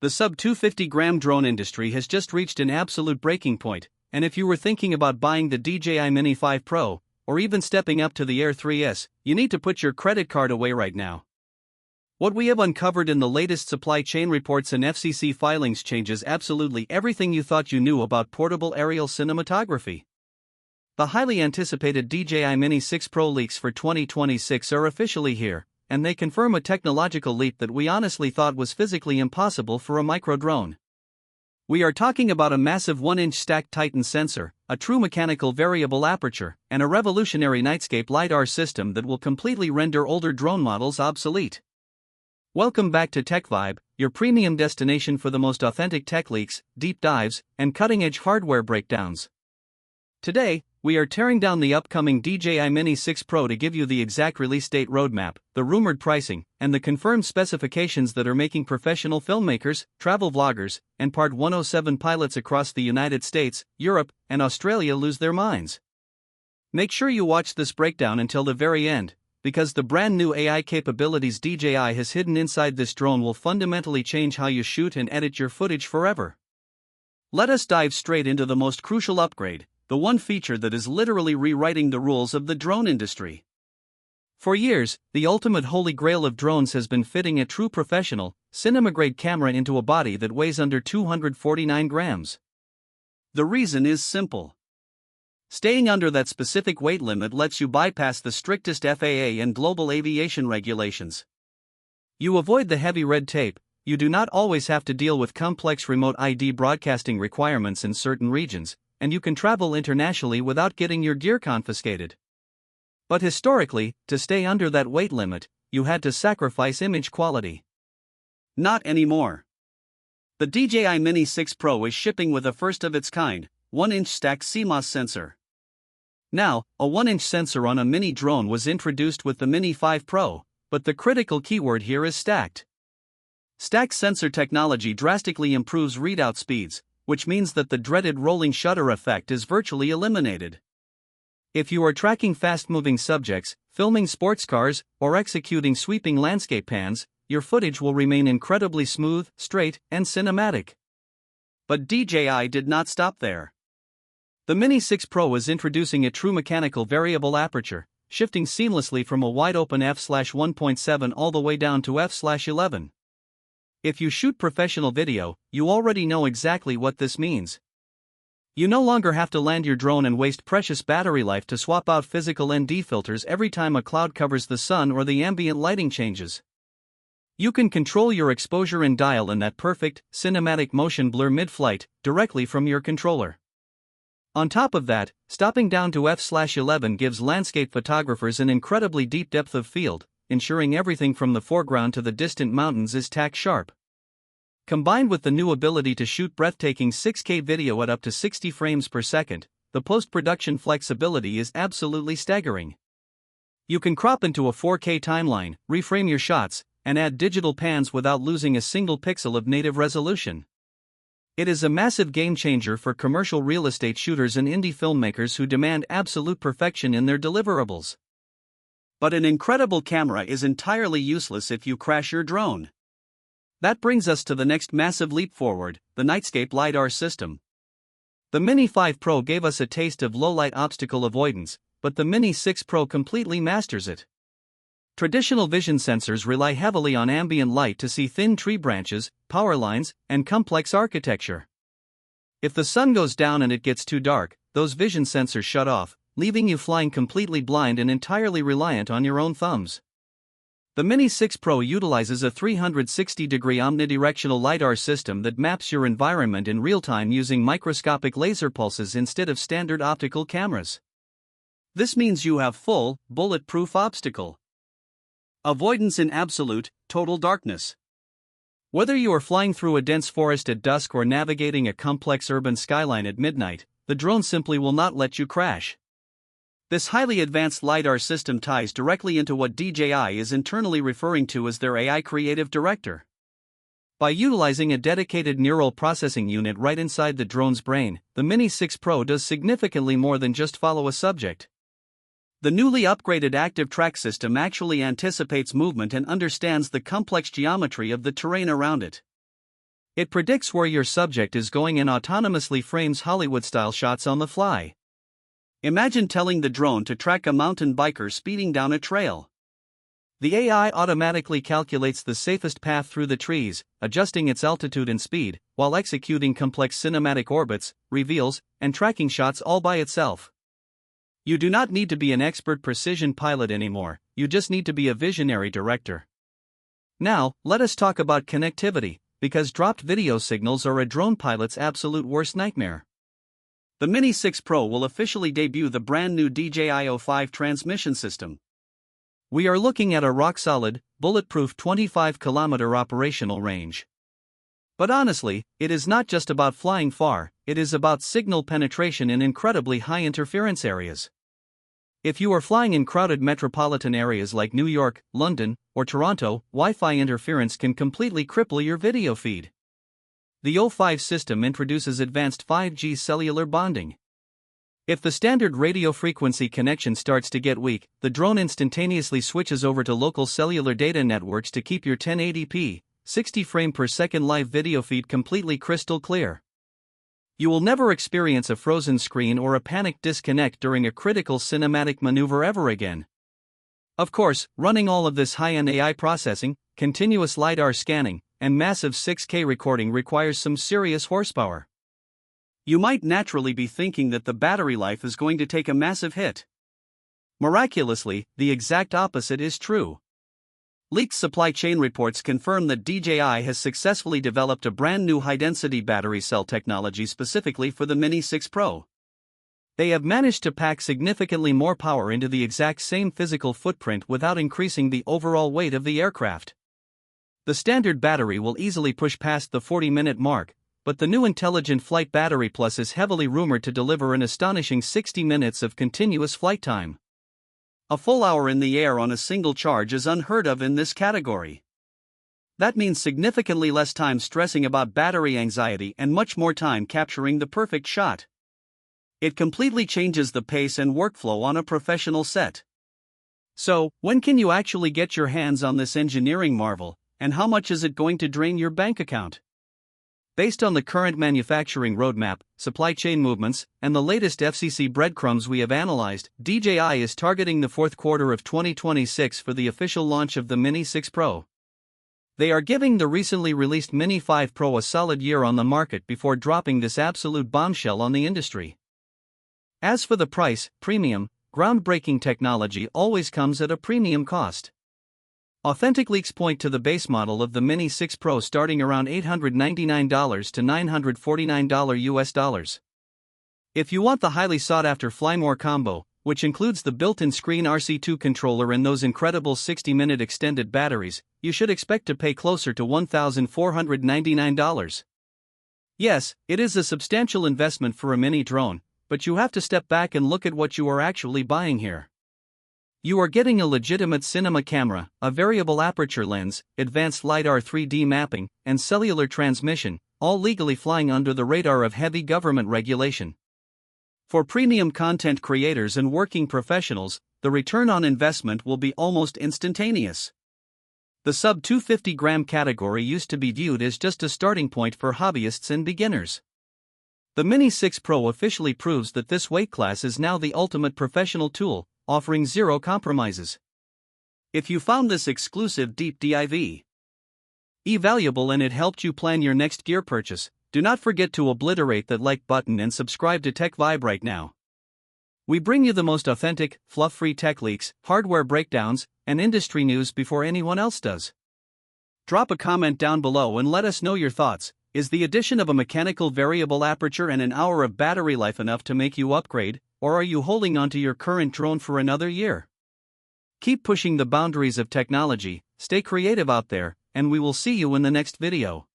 The sub-250-gram drone industry has just reached an absolute breaking point, and if you were thinking about buying the DJI Mini 5 Pro, or even stepping up to the Air 3S, you need to put your credit card away right now. What we have uncovered in the latest supply chain reports and FCC filings changes absolutely everything you thought you knew about portable aerial cinematography. The highly anticipated DJI Mini 6 Pro leaks for 2026 are officially here, and they confirm a technological leap that we honestly thought was physically impossible for a micro-drone. We are talking about a massive 1-inch stacked Titan sensor, a true mechanical variable aperture, and a revolutionary Nightscape LiDAR system that will completely render older drone models obsolete. Welcome back to Tech Vibe, your premium destination for the most authentic tech leaks, deep dives, and cutting-edge hardware breakdowns. Today, we are tearing down the upcoming DJI Mini 6 Pro to give you the exact release date roadmap, the rumored pricing, and the confirmed specifications that are making professional filmmakers, travel vloggers, and Part 107 pilots across the United States, Europe, and Australia lose their minds. Make sure you watch this breakdown until the very end, because the brand new AI capabilities DJI has hidden inside this drone will fundamentally change how you shoot and edit your footage forever. Let us dive straight into the most crucial upgrade, the one feature that is literally rewriting the rules of the drone industry. For years, the ultimate holy grail of drones has been fitting a true professional, cinema-grade camera into a body that weighs under 249 grams. The reason is simple. Staying under that specific weight limit lets you bypass the strictest FAA and global aviation regulations. You avoid the heavy red tape, you do not always have to deal with complex remote ID broadcasting requirements in certain regions, and you can travel internationally without getting your gear confiscated. But historically, to stay under that weight limit, you had to sacrifice image quality. Not anymore. The DJI Mini 6 Pro is shipping with a first-of-its-kind, 1-inch stacked CMOS sensor. Now, a 1-inch sensor on a mini drone was introduced with the Mini 5 Pro, but the critical keyword here is stacked. Stacked sensor technology drastically improves readout speeds, which means that the dreaded rolling shutter effect is virtually eliminated. If you are tracking fast-moving subjects, filming sports cars, or executing sweeping landscape pans, your footage will remain incredibly smooth, straight, and cinematic. But DJI did not stop there. The Mini 6 Pro is introducing a true mechanical variable aperture, shifting seamlessly from a wide-open f/1.7 all the way down to f/11. If you shoot professional video, you already know exactly what this means. You no longer have to land your drone and waste precious battery life to swap out physical ND filters every time a cloud covers the sun or the ambient lighting changes. You can control your exposure and dial in that perfect, cinematic motion blur mid-flight, directly from your controller. On top of that, stopping down to f/11 gives landscape photographers an incredibly deep depth of field, ensuring everything from the foreground to the distant mountains is tack sharp. Combined with the new ability to shoot breathtaking 6K video at up to 60 frames per second, the post-production flexibility is absolutely staggering. You can crop into a 4K timeline, reframe your shots, and add digital pans without losing a single pixel of native resolution. It is a massive game-changer for commercial real estate shooters and indie filmmakers who demand absolute perfection in their deliverables. But an incredible camera is entirely useless if you crash your drone. That brings us to the next massive leap forward, the Nightscape LiDAR system. The Mini 5 Pro gave us a taste of low-light obstacle avoidance, but the Mini 6 Pro completely masters it. Traditional vision sensors rely heavily on ambient light to see thin tree branches, power lines, and complex architecture. If the sun goes down and it gets too dark, those vision sensors shut off, leaving you flying completely blind and entirely reliant on your own thumbs. The Mini 6 Pro utilizes a 360-degree omnidirectional LiDAR system that maps your environment in real time using microscopic laser pulses instead of standard optical cameras. This means you have full, bulletproof obstacle avoidance in absolute, total darkness. Whether you are flying through a dense forest at dusk or navigating a complex urban skyline at midnight, the drone simply will not let you crash. This highly advanced LiDAR system ties directly into what DJI is internally referring to as their AI Creative Director. By utilizing a dedicated neural processing unit right inside the drone's brain, the Mini 6 Pro does significantly more than just follow a subject. The newly upgraded active track system actually anticipates movement and understands the complex geometry of the terrain around it. It predicts where your subject is going and autonomously frames Hollywood-style shots on the fly. Imagine telling the drone to track a mountain biker speeding down a trail. The AI automatically calculates the safest path through the trees, adjusting its altitude and speed, while executing complex cinematic orbits, reveals, and tracking shots all by itself. You do not need to be an expert precision pilot anymore, you just need to be a visionary director. Now, let us talk about connectivity, because dropped video signals are a drone pilot's absolute worst nightmare. The Mini 6 Pro will officially debut the brand new DJI O5 transmission system. We are looking at a rock-solid, bulletproof 25-kilometer operational range. But honestly, it is not just about flying far, it is about signal penetration in incredibly high interference areas. If you are flying in crowded metropolitan areas like New York, London, or Toronto, Wi-Fi interference can completely cripple your video feed. The O5 system introduces advanced 5G cellular bonding. If the standard radio frequency connection starts to get weak, the drone instantaneously switches over to local cellular data networks to keep your 1080p, 60 frame per second live video feed completely crystal clear. You will never experience a frozen screen or a panicked disconnect during a critical cinematic maneuver ever again. Of course, running all of this high-end AI processing, continuous LiDAR scanning, and massive 6K recording requires some serious horsepower. You might naturally be thinking that the battery life is going to take a massive hit. Miraculously, the exact opposite is true. Leaked supply chain reports confirm that DJI has successfully developed a brand new high-density battery cell technology specifically for the Mini 6 Pro. They have managed to pack significantly more power into the exact same physical footprint without increasing the overall weight of the aircraft. The standard battery will easily push past the 40-minute mark, but the new Intelligent Flight Battery Plus is heavily rumored to deliver an astonishing 60 minutes of continuous flight time. A full hour in the air on a single charge is unheard of in this category. That means significantly less time stressing about battery anxiety and much more time capturing the perfect shot. It completely changes the pace and workflow on a professional set. So, when can you actually get your hands on this engineering marvel, and how much is it going to drain your bank account? Based on the current manufacturing roadmap, supply chain movements, and the latest FCC breadcrumbs we have analyzed, DJI is targeting the fourth quarter of 2026 for the official launch of the Mini 6 Pro. They are giving the recently released Mini 5 Pro a solid year on the market before dropping this absolute bombshell on the industry. As for the price, premium, groundbreaking technology always comes at a premium cost. Authentic leaks point to the base model of the Mini 6 Pro starting around $899 to $949 US. If you want the highly sought-after Flymore combo, which includes the built-in Screen RC2 controller and those incredible 60-minute extended batteries, you should expect to pay closer to $1,499. Yes, it is a substantial investment for a mini drone, but you have to step back and look at what you are actually buying here. You are getting a legitimate cinema camera, a variable aperture lens, advanced LiDAR 3D mapping, and cellular transmission, all legally flying under the radar of heavy government regulation. For premium content creators and working professionals, the return on investment will be almost instantaneous. The sub-250-gram category used to be viewed as just a starting point for hobbyists and beginners. The Mini 6 Pro officially proves that this weight class is now the ultimate professional tool, offering zero compromises. If you found this exclusive deep dive valuable and it helped you plan your next gear purchase, do not forget to obliterate that like button and subscribe to Tech Vibe right now. We bring you the most authentic, fluff-free tech leaks, hardware breakdowns, and industry news before anyone else does. Drop a comment down below and let us know your thoughts. Is the addition of a mechanical variable aperture and an hour of battery life enough to make you upgrade, or are you holding onto your current drone for another year? Keep pushing the boundaries of technology, stay creative out there, and we will see you in the next video.